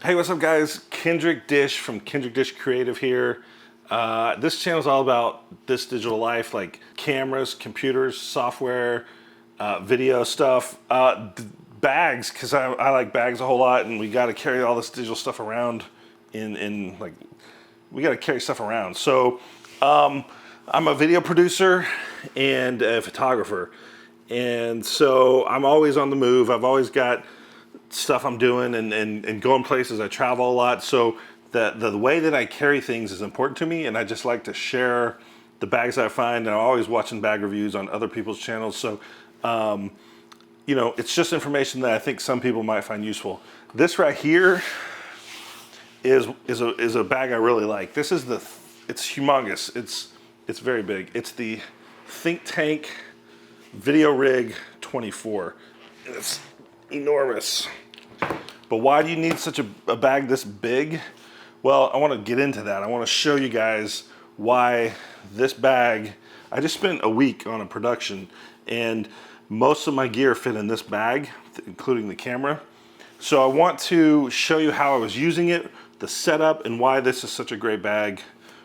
Hey, what's up, guys? Kendrick Dish from Kendrick Dish Creative here. This channel is all about this digital life, like cameras, computers, software, video stuff, bags, because I like bags a whole lot, and we got to carry all this digital stuff around. We got to carry stuff around. So I'm a video producer and a photographer, and so I'm always on the move. I've always got stuff I'm doing and going places. I travel a lot, so the way that I carry things is important to me, and I just like to share the bags I find. And I'm always watching bag reviews on other people's channels, so it's just information that I think some people might find useful. This right here is a bag I really like. This is it's humongous. It's very big. It's the Think Tank Video Rig 24. It's enormous. But why do you need such a bag this big? Well, I want to get into that. I want to show you guys why this bag. I just spent a week on a production, and most of my gear fit in this bag, including the camera. So I want to show you how I was using it, the setup, and why this is such a great bag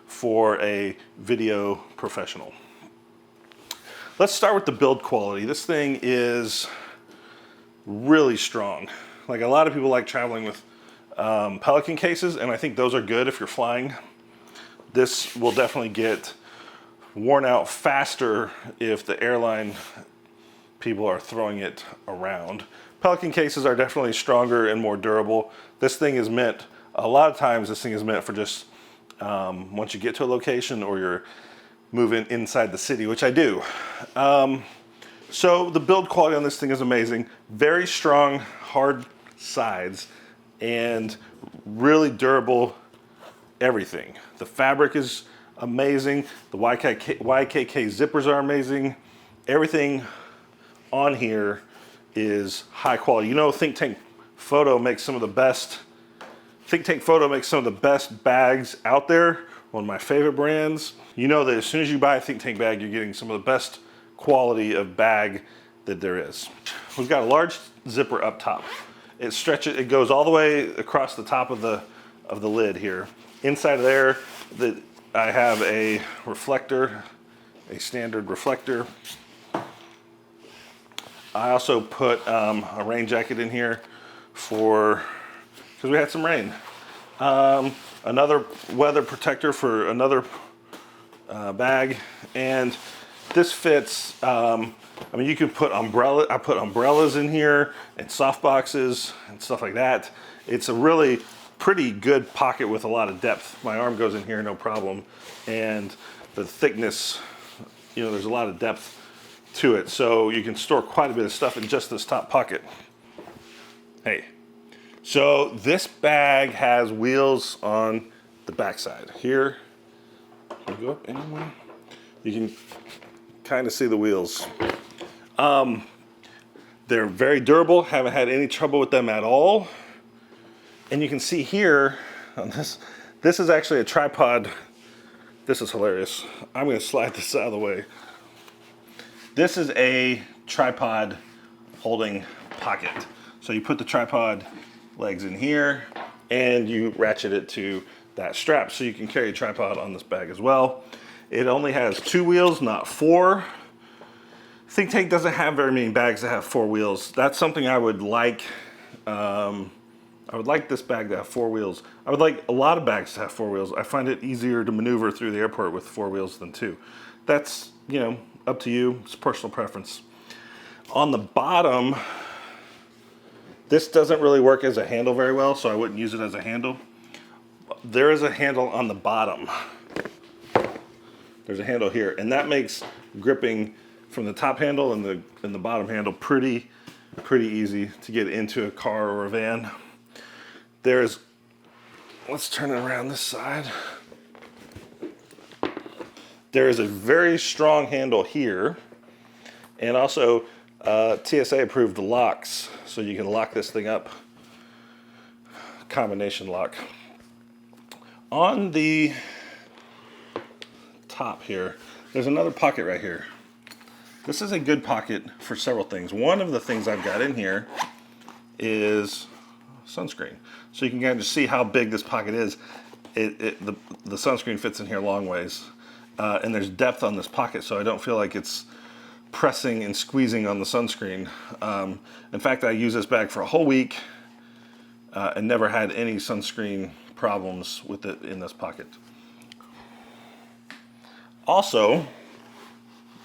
for a video professional. Let's start with the build quality. This thing is really strong. Like, a lot of people like traveling with Pelican cases, and I think those are good if you're flying. This will definitely get worn out faster if the airline people are throwing it around. Pelican cases are definitely stronger and more durable. This thing is meant, a lot of times this thing is meant for just once you get to a location or you're moving inside the city, which I do. So the build quality on this thing is amazing. Very strong, hard sides, and really durable everything. The fabric is amazing. The YKK zippers are amazing. Everything on here is high quality. You know, Think Tank Photo makes some of the best bags out there. One of my favorite brands. You know that as soon as you buy a Think Tank bag, you're getting some of the best quality of bag that there is. We've got a large zipper up top. It goes all the way across the top of the lid here. Inside of there, I have a reflector, a standard reflector. I also put a rain jacket in here because we had some rain. Another weather protector for another bag, and this fits. You can put I put umbrellas in here and soft boxes and stuff like that. It's a really pretty good pocket with a lot of depth. My arm goes in here no problem, and the thickness, there's a lot of depth to it, so you can store quite a bit of stuff in just this top pocket. Hey, so this bag has wheels on the backside. Here, can you go up anywhere? You can kind of see the wheels. They're very durable, haven't had any trouble with them at all. And you can see here on this is actually a tripod. This is hilarious. I'm gonna slide this out of the way. This is a tripod holding pocket. So you put the tripod legs in here and you ratchet it to that strap, so you can carry a tripod on this bag as well. It only has 2 wheels, not 4. Think Tank doesn't have very many bags that have 4 wheels. That's something I would like. I would like this bag to have 4 wheels. I would like a lot of bags to have 4 wheels. I find it easier to maneuver through the airport with 4 wheels than 2. That's, up to you. It's personal preference. On the bottom, this doesn't really work as a handle very well, so I wouldn't use it as a handle. There is a handle on the bottom. There's a handle here, and that makes gripping from the top handle and the bottom handle pretty easy to get into a car or a van. Let's turn it around this side. There is a very strong handle here, and also TSA approved locks, so you can lock this thing up. Combination lock. On the top here, there's another pocket right here. This is a good pocket for several things. One of the things I've got in here is sunscreen. So you can kind of see how big this pocket is. The sunscreen fits in here long ways. And there's depth on this pocket, so I don't feel like it's pressing and squeezing on the sunscreen. In fact, I used this bag for a whole week and never had any sunscreen problems with it in this pocket. Also,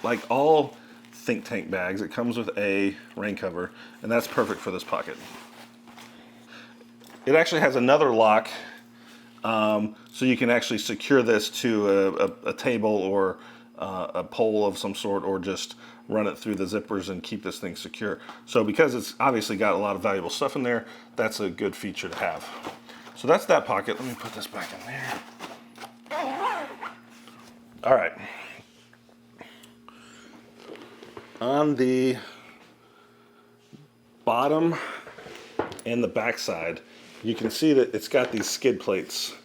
like all Think Tank bags, it comes with a rain cover, and that's perfect for this pocket. It actually has another lock, so you can actually secure this to a table or a pole of some sort, or just run it through the zippers and keep this thing secure. So because it's obviously got a lot of valuable stuff in there, that's a good feature to have. So that's that pocket. Let me put this back in there. All right. On the bottom and the back side, you can see that it's got these skid plates.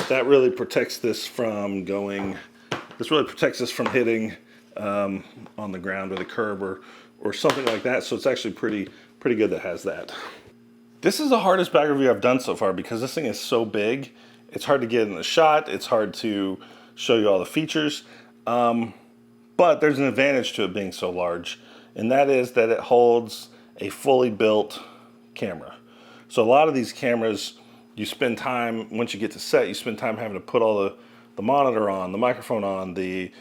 That really protects this from hitting on the ground with a curb or something like that. So it's actually pretty good that has that. This is the hardest bag review I've done so far because this thing is so big. It's hard to get in the shot. It's hard to show you all the features. But there's an advantage to it being so large, and that is that it holds a fully built camera. So a lot of these cameras, you spend time, once you get to set, you spend time having to put all the monitor on, the microphone on, the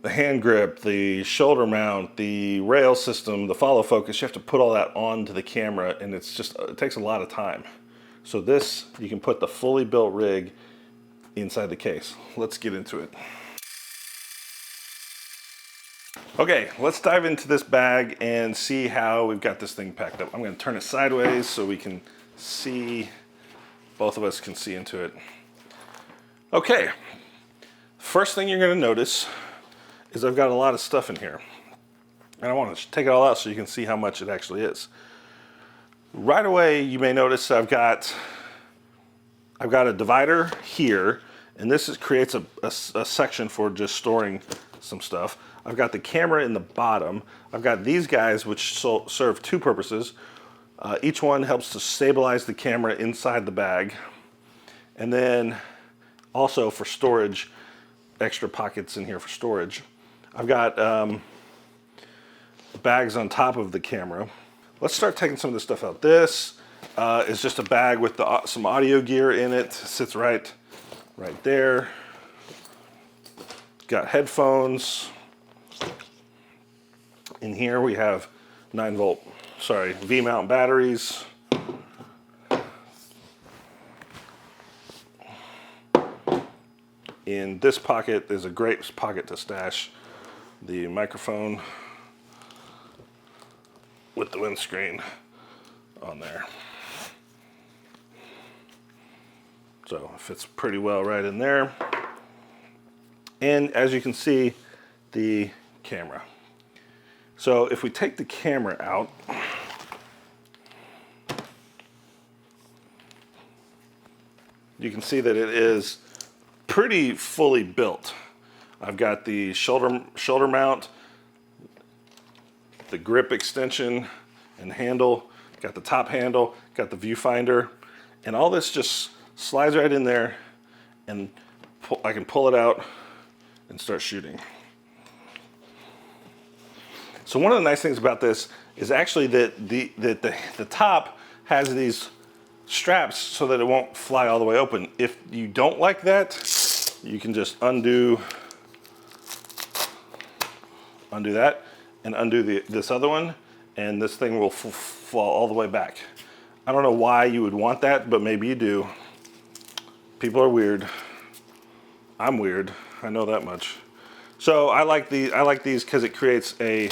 hand grip, the shoulder mount, the rail system, the follow focus. You have to put all that onto the camera, and it takes a lot of time. So this, you can put the fully built rig inside the case. Let's get into it. Okay, let's dive into this bag and see how we've got this thing packed up. I'm going to turn it sideways so we can see, both of us can see into it. Okay, first thing you're going to notice is I've got a lot of stuff in here. And I want to take it all out so you can see how much it actually is. Right away, you may notice I've got a divider here, and this creates a section for just storing some stuff. I've got the camera in the bottom. I've got these guys which serve two purposes. Each one helps to stabilize the camera inside the bag. And then also for storage, extra pockets in here for storage. I've got bags on top of the camera. Let's start taking some of this stuff out. This is just a bag with some audio gear in it. It sits right there. Got headphones. In here we have V-mount batteries. In this pocket is a great pocket to stash the microphone with the windscreen on there. So it fits pretty well right in there. And as you can see, the camera. So if we take the camera out, you can see that it is pretty fully built. I've got the shoulder mount, the grip extension and handle, got the top handle, got the viewfinder, and all this just slides right in there, and I can pull it out and start shooting. So one of the nice things about this is actually that the top has these straps so that it won't fly all the way open. If you don't like that, you can just undo that and undo this other one, and this thing will fall all the way back. I don't know why you would want that, but maybe you do. People are weird. I'm weird. I know that much. So I like these because it creates a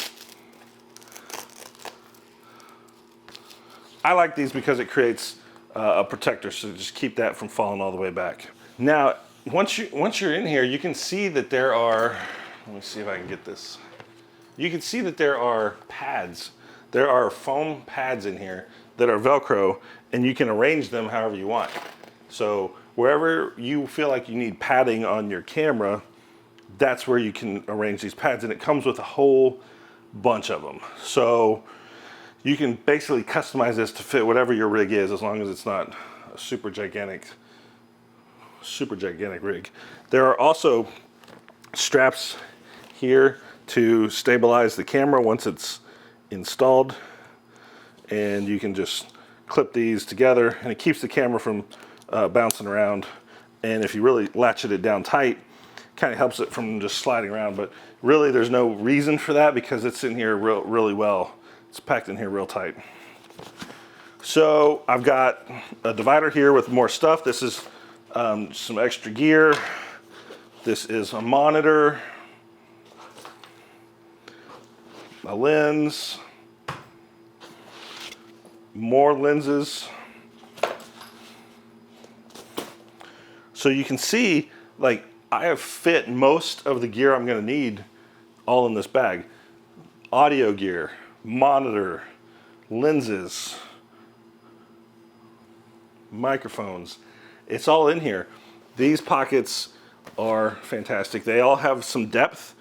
protector, so just keep that from falling all the way back. Now, once you're in here, you can see that there are, let me see if I can get this. You can see that there are pads. There are foam pads in here that are Velcro, and you can arrange them however you want. So wherever you feel like you need padding on your camera, that's where you can arrange these pads, and it comes with a whole bunch of them. So you can basically customize this to fit whatever your rig is, as long as it's not super gigantic rig. There are also straps here to stabilize the camera once it's installed, and you can just clip these together and it keeps the camera from bouncing around. And if you really latchet it down tight, kind of helps it from just sliding around. But really there's no reason for that because it's in here really well. It's packed in here real tight. So I've got a divider here with more stuff. This is some extra gear. This is a monitor, a lens, more lenses. So you can see, like, I have fit most of the gear I'm gonna need all in this bag. Audio gear, monitor, lenses, microphones. It's all in here. These pockets are fantastic. They all have some depth.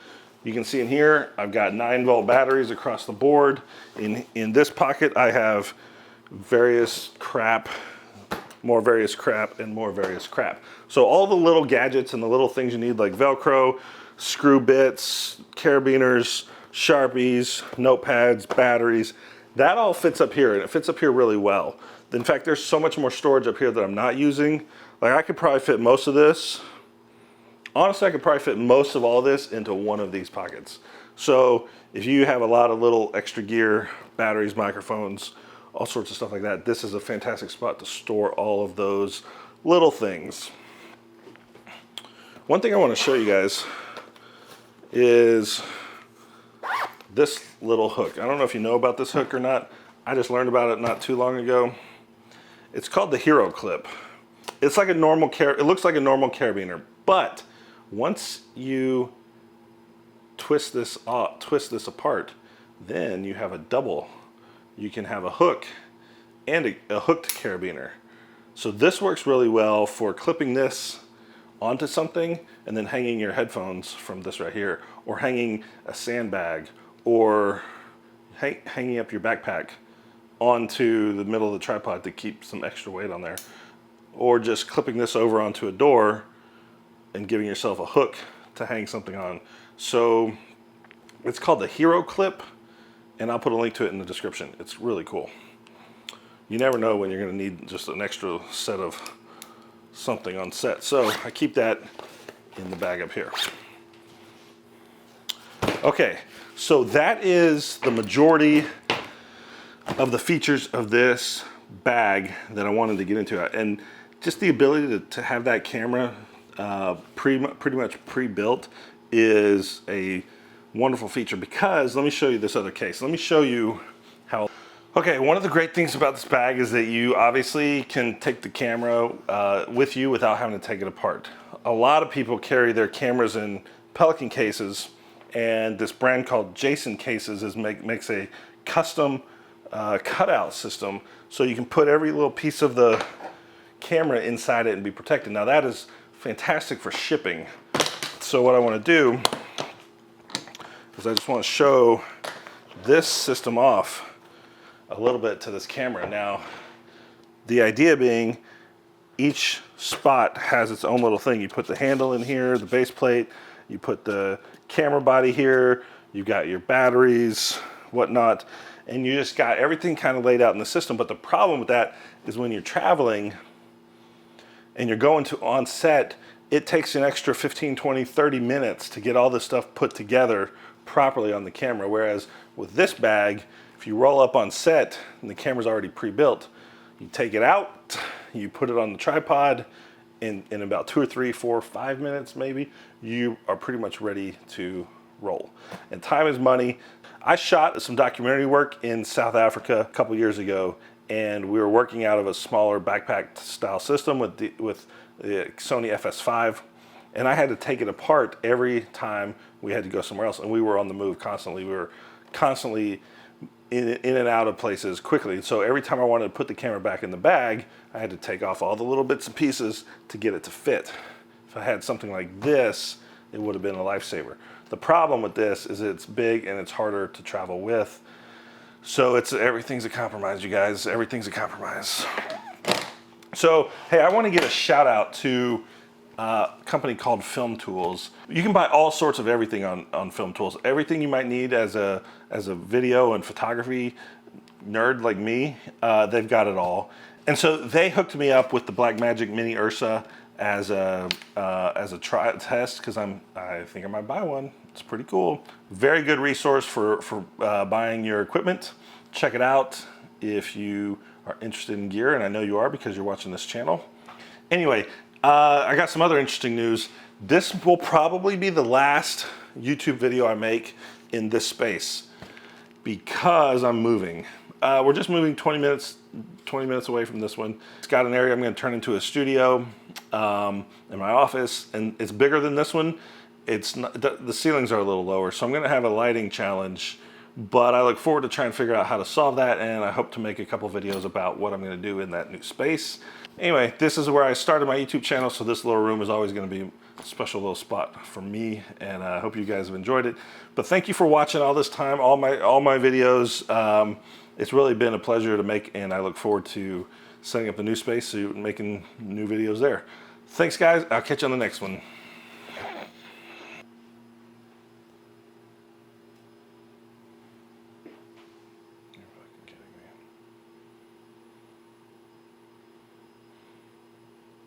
You can see in here, I've got 9-volt batteries across the board. In this pocket, I have various crap, more various crap, and more various crap. So all the little gadgets and the little things you need, like Velcro, screw bits, carabiners, Sharpies, notepads, batteries, that all fits up here, and it fits up here really well. In fact, there's so much more storage up here that I'm not using. Like, I could probably fit most of this. Honestly, I could probably fit most of all this into one of these pockets. So if you have a lot of little extra gear, batteries, microphones, all sorts of stuff like that, this is a fantastic spot to store all of those little things. One thing I want to show you guys is this little hook. I don't know if you know about this hook or not. I just learned about it not too long ago. It's called the Hero Clip. It's like a normal it looks like a normal carabiner, but once you twist this apart, then you have a double. You can have a hook and a hooked carabiner. So this works really well for clipping this onto something and then hanging your headphones from this right here, or hanging a sandbag, or hanging up your backpack onto the middle of the tripod to keep some extra weight on there, or just clipping this over onto a door and giving yourself a hook to hang something on. So it's called the Hero Clip, and I'll put a link to it in the description. It's really cool. You never know when you're gonna need just an extra set of something on set. So I keep that in the bag up here. Okay, so that is the majority of the features of this bag that I wanted to get into. And just the ability to have that camera pretty much pre-built is a wonderful feature, because let me show you this other case. Let me show you how. Okay, one of the great things about this bag is that you obviously can take the camera with you without having to take it apart. A lot of people carry their cameras in Pelican cases, and this brand called Jason Cases makes a custom cutout system, so you can put every little piece of the camera inside it and be protected. Now that is fantastic for shipping. So what I want to do is I just want to show this system off a little bit to this camera. Now, the idea being each spot has its own little thing. You put the handle in here, the base plate, you put the camera body here, you've got your batteries, whatnot, and you just got everything kind of laid out in the system. But the problem with that is when you're traveling and you're going to on set, it takes an extra 15, 20, 30 minutes to get all this stuff put together properly on the camera. Whereas with this bag, if you roll up on set and the camera's already pre-built, you take it out, you put it on the tripod, in about 2 or 3, 4, 5 minutes maybe, you are pretty much ready to roll. And time is money. I shot some documentary work in South Africa a couple years ago, and we were working out of a smaller backpack style system with the Sony FS5, and I had to take it apart every time we had to go somewhere else, and we were on the move constantly. We were constantly in and out of places quickly. So every time I wanted to put the camera back in the bag, I had to take off all the little bits and pieces to get it to fit. If I had something like this, it would have been a lifesaver. The problem with this is it's big and it's harder to travel with. So everything's a compromise, you guys. Everything's a compromise. So, hey, I want to give a shout out to a company called Film Tools. You can buy all sorts of everything on Film Tools. Everything you might need as a video and photography nerd like me, they've got it all. And so they hooked me up with the Blackmagic Mini Ursa as a try test because I think I might buy one. It's pretty cool. Very good resource for buying your equipment. Check it out if you are interested in gear, and I know you are because you're watching this channel. Anyway, I got some other interesting news. This will probably be the last YouTube video I make in this space because I'm moving. We're just moving 20 minutes away from this one. It's got an area I'm going to turn into a studio in my office, and it's bigger than this one. It's not, the ceilings are a little lower, so I'm going to have a lighting challenge, but I look forward to trying to figure out how to solve that, and I hope to make a couple videos about what I'm going to do in that new space. Anyway, this is where I started my YouTube channel, so this little room is always going to be a special little spot for me, and I hope you guys have enjoyed it. But thank you for watching all this time, all my videos. It's really been a pleasure to make, and I look forward to setting up the new space, so making new videos there. Thanks, guys. I'll catch you on the next one.